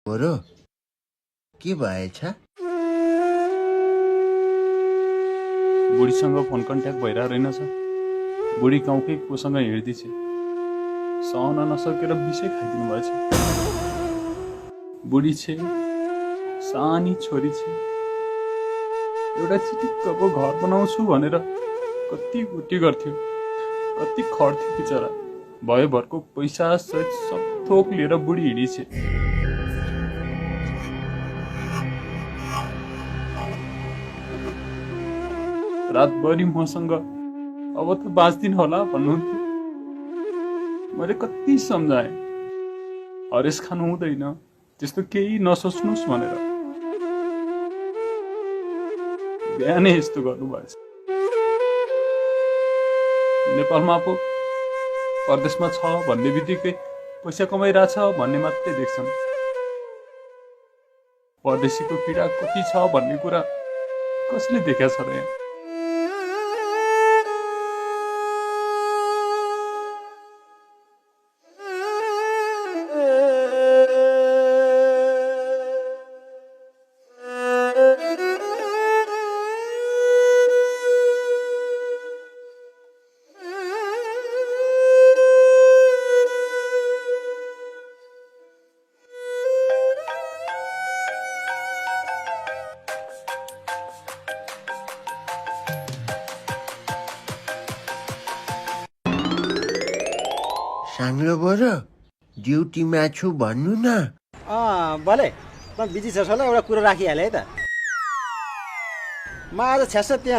बरु के भएछ? बुढीसँग फोन कन्ट्याक्ट भइरहेको रहेनछ। बुढी गाउँकै कोसँग हिँड्दैछ। सहन नसकेर विषै खाइदिनु भएछ। बुढी छे, सानी छोरी छे, एउटा चिटिक्कको घर बनाउँछु भनेर कति गुटी गर्थ्यो, कति खट्थ्यो बिचरा। भयोभरको पैसा सहित सब थोक लिएर बुढी हिँडिछे। रातभरि मसँग अब त बाँच्दिन होला भन्नुहुन्थ्यो। मैले कति सम्झाएँ, हरेस खानु हुँदैन, त्यस्तो केही नसोच्नुहोस् भनेर। बिहानै यस्तो गर्नुभएछ। नेपालमा पो परदेशमा छ भन्ने बित्तिकै पैसा कमाइरहेछ भन्ने मात्रै देख्छन्। परदेशीको पीडा कति छ भन्ने कुरा कसले देखाएको छ र यहाँ? साङ्लो बरु ड्युटीमा छु भन्नु न। भले त बिजी छ होला, एउटा कुरो राखिहालेँ है त। म आज छ्यास त्यहाँ